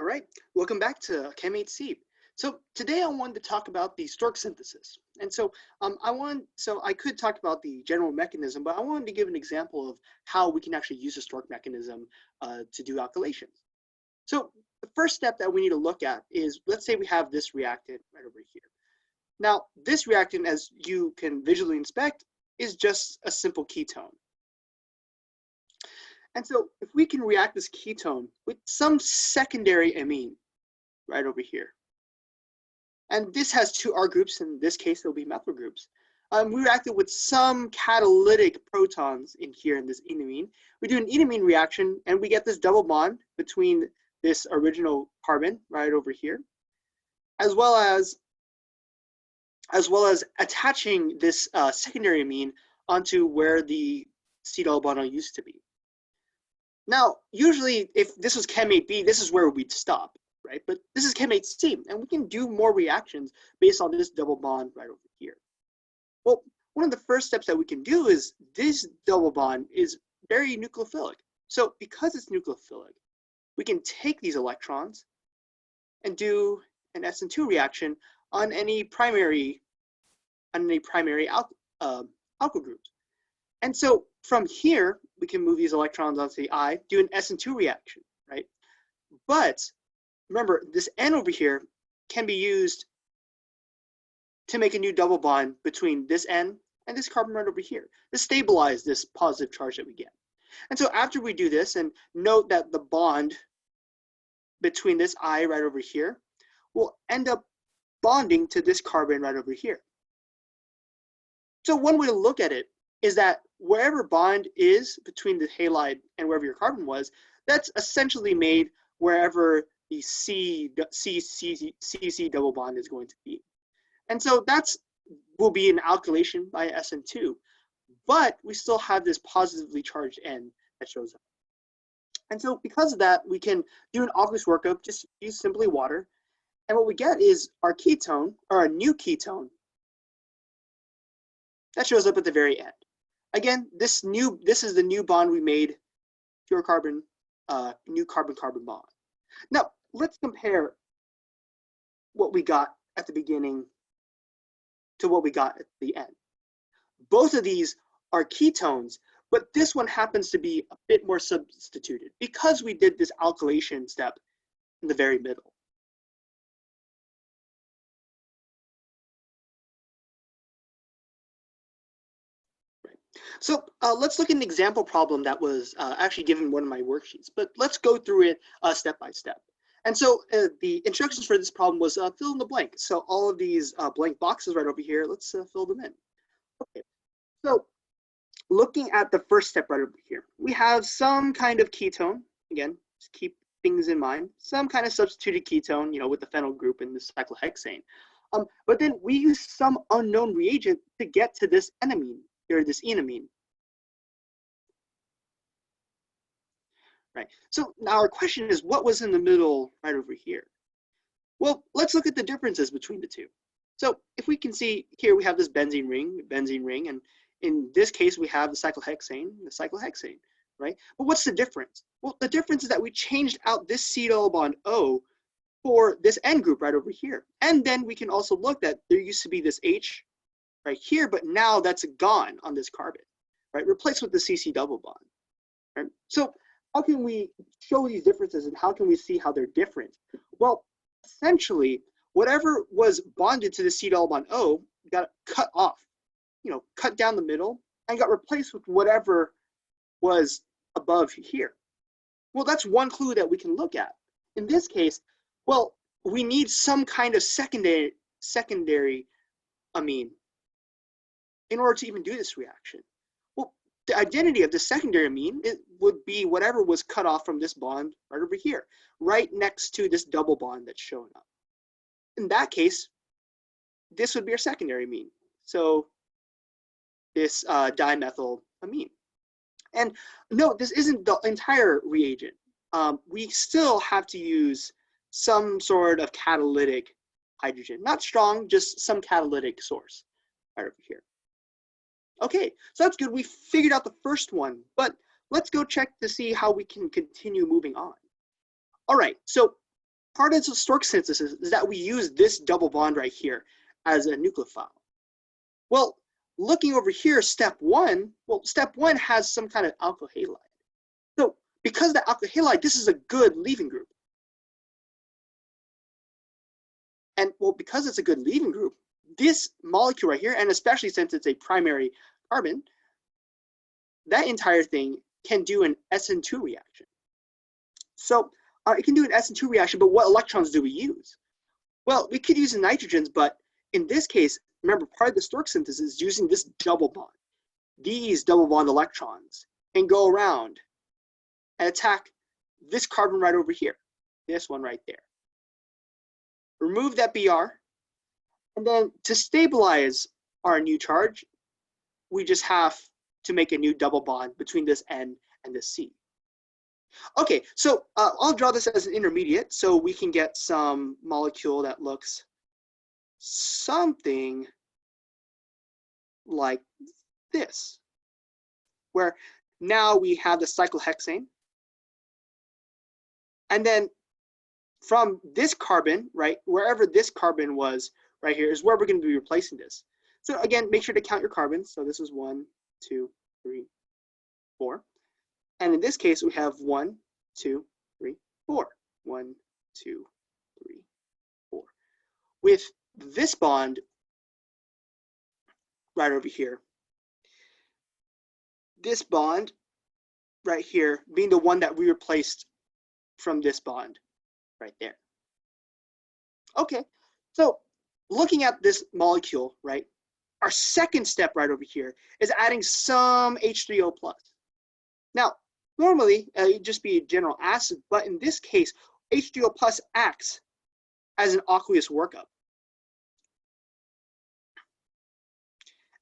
All right, welcome back to CHEM008C. So today I wanted to talk about the Stork synthesis. And I could talk about the general mechanism, but I wanted to give an example of how we can actually use the Stork mechanism to do alkylations. So the first step that we need to look at is, let's say we have this reactant right over here. Now, this reactant, as you can visually inspect, is just a simple ketone. And so if we can react this ketone with some secondary amine right over here, and this has two R groups, in this case it'll be methyl groups. We react it with some catalytic protons in here in this enamine. We do an enamine reaction and we get this double bond between this original carbon right over here, as well as attaching this secondary amine onto where the C double bond used to be. Now, usually if this was CHEM008B, this is where we'd stop, right? But this is CHEM008C, and we can do more reactions based on this double bond right over here. Well, one of the first steps that we can do is this double bond is very nucleophilic. So because it's nucleophilic, we can take these electrons and do an SN2 reaction on any primary alkyl groups. And so from here, we can move these electrons onto the I, do an SN2 reaction, right? But remember, this N over here can be used to make a new double bond between this N and this carbon right over here to stabilize this positive charge that we get. And so after we do this, and note that the bond between this I right over here will end up bonding to this carbon right over here. So one way to look at it is that wherever bond is between the halide and wherever your carbon was, that's essentially made wherever the CC double bond is going to be. And so that's will be an alkylation by SN2, but we still have this positively charged N that shows up. And so because of that, we can do an aqueous workup, just use simply water. And what we get is our ketone, or a new ketone, that shows up at the very end. Again, this is the new bond we made, pure carbon, new carbon-carbon bond. Now, let's compare what we got at the beginning to what we got at the end. Both of these are ketones, but this one happens to be a bit more substituted because we did this alkylation step in the very middle. So let's look at an example problem that was actually given one of my worksheets, but let's go through it step by step. And so the instructions for this problem was fill in the blank. So all of these blank boxes right over here, let's fill them in. Okay, so looking at the first step right over here, we have some kind of ketone. Again, just keep things in mind. Some kind of substituted ketone, you know, with the phenyl group in this cyclohexane. But then we use some unknown reagent to get to this enamine, or this enamine. Right. So now our question is, what was in the middle right over here? Well, let's look at the differences between the two. So if we can see here, we have this benzene ring, and in this case, we have the cyclohexane, right? But what's the difference? Well, the difference is that we changed out this C double bond O for this N group right over here. And then we can also look that there used to be this H right here, but now that's gone on this carbon, right? Replaced with the CC double bond, right? So how can we show these differences and how can we see how they're different? Well, essentially, whatever was bonded to the C double bond O got cut off, you know, cut down the middle and got replaced with whatever was above here. Well, that's one clue that we can look at. In this case, well, we need some kind of secondary amine in order to even do this reaction. Well, the identity of the secondary amine, it would be whatever was cut off from this bond right over here, right next to this double bond that's showing up. In that case, this would be our secondary amine. So this dimethyl amine. And no, this isn't the entire reagent. We still have to use some sort of catalytic hydrogen, not strong, just some catalytic source right over here. Okay, so that's good. We figured out the first one, but let's go check to see how we can continue moving on. All right, so part of the Stork synthesis is that we use this double bond right here as a nucleophile. Well, looking over here, step one has some kind of alkyl halide. So because the alkyl halide, this is a good leaving group. And well, because it's a good leaving group, this molecule right here, and especially since it's a primary carbon, that entire thing can do an SN2 reaction. So it can do an SN2 reaction, but what electrons do we use? Well, we could use the nitrogens, but in this case, remember, part of the Stork synthesis is using this double bond, these double bond electrons, and go around and attack this carbon right over here, this one right there. Remove that Br, and then to stabilize our new charge, we just have to make a new double bond between this N and this C. Okay, so I'll draw this as an intermediate so we can get some molecule that looks something like this, where now we have the cyclohexane, and then from this carbon, right, wherever this carbon was right here is where we're going to be replacing this. So again, make sure to count your carbons. So this is 1, 2, 3, 4. And in this case, we have 1, 2, 3, 4. 1, 2, 3, 4. With this bond right over here, this bond right here being the one that we replaced from this bond right there. Okay, so looking at this molecule, right, our second step right over here is adding some H3O+. Now, normally, it'd just be a general acid, but in this case, H3O+ acts as an aqueous workup.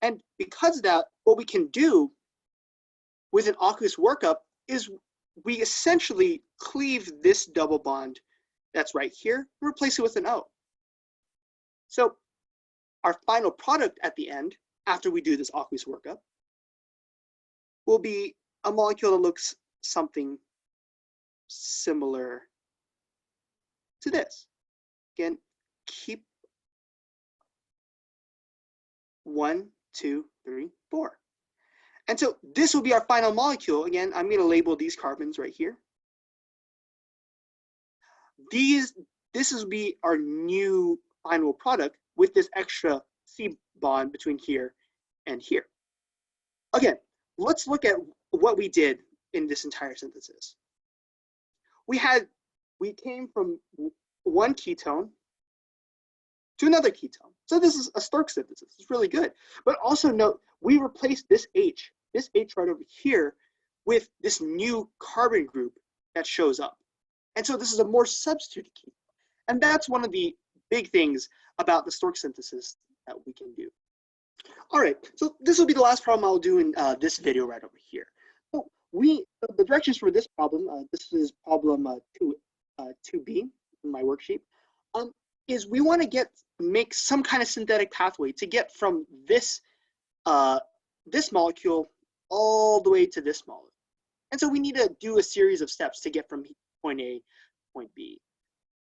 And because of that, what we can do with an aqueous workup is we essentially cleave this double bond that's right here and replace it with an O. So our final product at the end, after we do this aqueous workup, will be a molecule that looks something similar to this. Again, keep 1, 2, 3, 4. And so this will be our final molecule. Again, I'm going to label these carbons right here. This will be our new final product with this extra C bond between here and here. Again, let's look at what we did in this entire synthesis. We came from one ketone to another ketone. So this is a Stork synthesis. It's really good. But also note, we replaced this H right over here, with this new carbon group that shows up. And so this is a more substituted ketone. And that's one of the big things about the Stork synthesis that we can do. All right, so this will be the last problem I'll do in this video right over here. So the directions for this problem, this is problem 2B in my worksheet, is we want to make some kind of synthetic pathway to get from this this molecule all the way to this molecule. And so we need to do a series of steps to get from point A to point B.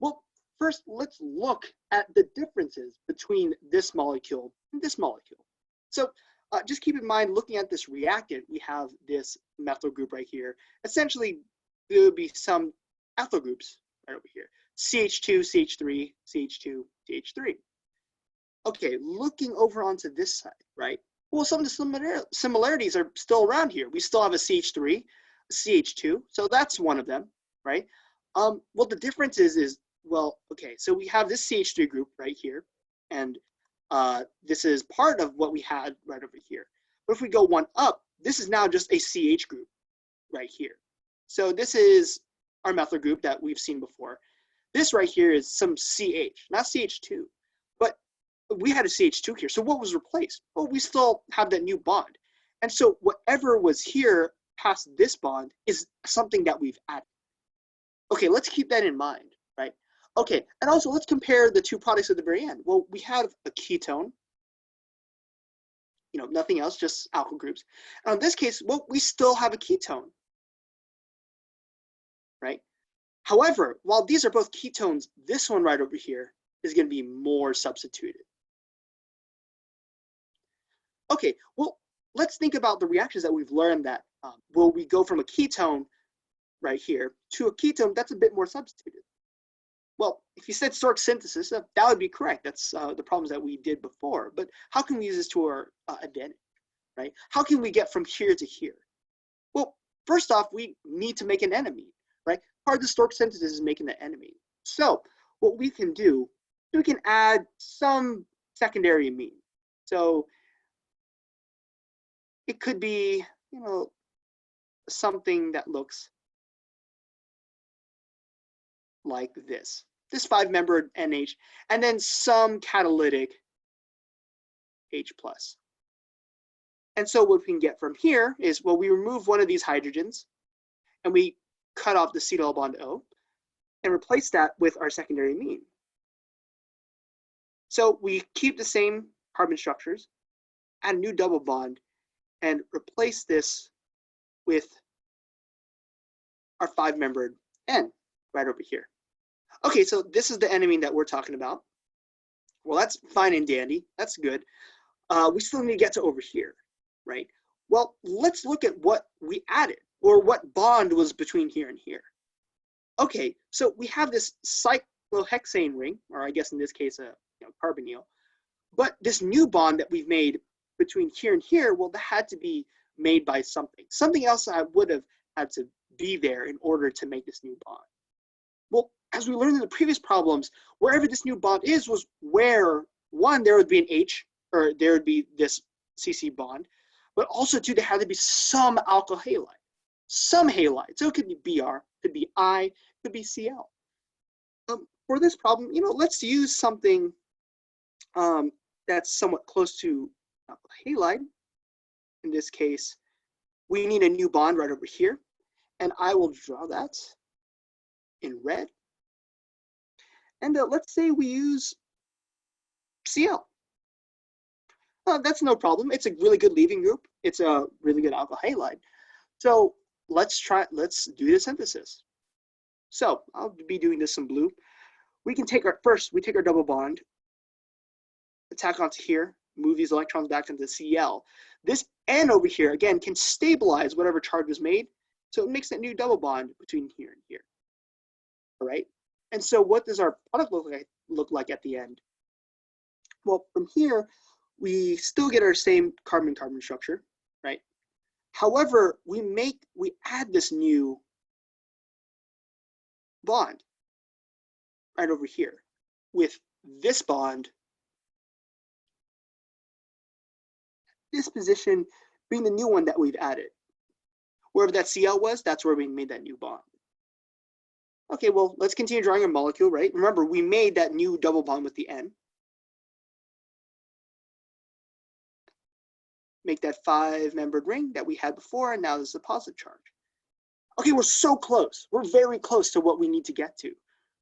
Well, first, let's look at the differences between this molecule and this molecule. So just keep in mind, looking at this reactant, we have this methyl group right here. Essentially, there will be some ethyl groups right over here. CH2, CH3, CH2, CH3. Okay, looking over onto this side, right? Well, some of the similarities are still around here. We still have a CH3, a CH2, so that's one of them, right? Well, the difference is, well, okay, so we have this CH3 group right here, and this is part of what we had right over here. But if we go one up, this is now just a CH group right here. So this is our methyl group that we've seen before. This right here is some CH, not CH2, but we had a CH2 here. So what was replaced? Well, we still have that new bond. And so whatever was here past this bond is something that we've added. Okay, let's keep that in mind, right? Okay, and also let's compare the two products at the very end. Well, we have a ketone, you know, nothing else, just alkyl groups. And in this case, well, we still have a ketone, right? However, while these are both ketones, this one right over here is going to be more substituted. Okay, well, let's think about the reactions that we've learned that will we go from a ketone right here to a ketone that's a bit more substituted. Well, if you said Stork synthesis, that would be correct. That's the problems that we did before. But how can we use this to our advantage, right? How can we get from here to here? Well, first off, we need to make an enamine, right? Part of the Stork synthesis is making the enamine. So what we can do, we can add some secondary amine. So it could be, something that looks like this 5-membered NH, and then some catalytic H+. And so what we can get from here is, well, we remove one of these hydrogens and we cut off the C double bond O and replace that with our secondary amine. So we keep the same carbon structures, add a new double bond, and replace this with our 5-membered N right over here. Okay, so this is the enamine that we're talking about. Well, that's fine and dandy. That's good. We still need to get to over here, right? Well, let's look at what we added, or what bond was between here and here. Okay, so we have this cyclohexane ring, or I guess in this case a carbonyl. But this new bond that we've made between here and here, well, that had to be made by something. Something else I would have had to be there in order to make this new bond. Well, as we learned in the previous problems, wherever this new bond is was where, one, there would be an H, or there would be this CC bond, but also, two, there had to be some alkyl halide, some halide. So it could be Br, could be I, could be Cl. For this problem, let's use something that's somewhat close to halide. In this case, we need a new bond right over here, and I will draw that in red. And let's say we use Cl. That's no problem. It's a really good leaving group. It's a really good alkyl halide. So let's do the synthesis. So I'll be doing this in blue. We can take our double bond, attack onto here, move these electrons back into Cl. This N over here, again, can stabilize whatever charge was made. So it makes that new double bond between here and here. All right. And so what does our product look like at the end? Well, from here, we still get our same carbon-carbon structure, right? However, we add this new bond right over here with this bond, this position being the new one that we've added. Wherever that Cl was, that's where we made that new bond. Okay, well, let's continue drawing our molecule, right? Remember, we made that new double bond with the N. Make that 5-membered ring that we had before, and now this is a positive charge. Okay, we're so close. We're very close to what we need to get to,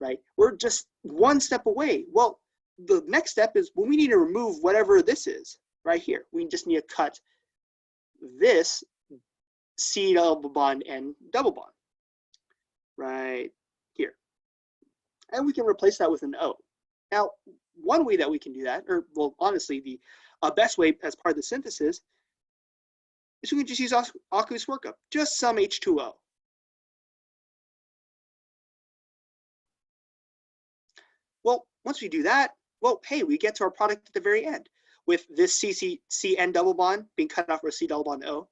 right? We're just one step away. Well, the next step is, well, we need to remove whatever this is right here. We just need to cut this C double bond N double bond right here. And we can replace that with an O. Now, one way that we can do that, or well, honestly, the best way as part of the synthesis is we can just use aqueous workup, just some H2O. Well, once we do that, well, hey, we get to our product at the very end with this CN double bond being cut off for C double bond O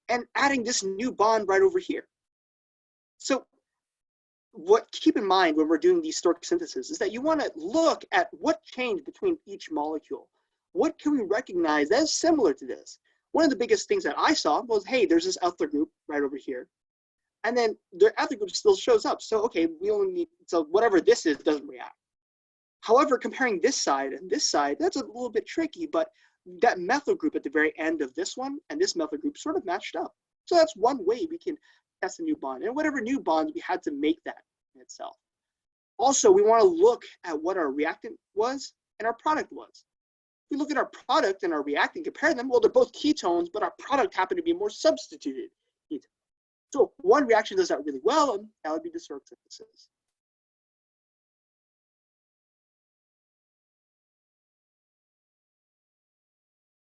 and adding this new bond right over here. So keep in mind when we're doing these Stork synthesis is that you want to look at what changed between each molecule. What can we recognize that is similar to this? One of the biggest things that I saw was, hey, there's this ethyl group right over here. And then the ethyl group still shows up. So, okay, we only need, so whatever this is doesn't react. However, comparing this side and this side, that's a little bit tricky, but that methyl group at the very end of this one and this methyl group sort of matched up. So that's one way we can test a new bond. And whatever new bonds, we had to make that in itself. Also, we want to look at what our reactant was and our product was. If we look at our product and our reactant, compare them, well, they're both ketones, but our product happened to be more substituted ketones. So if one reaction does that really well, and that would be the Stork synthesis.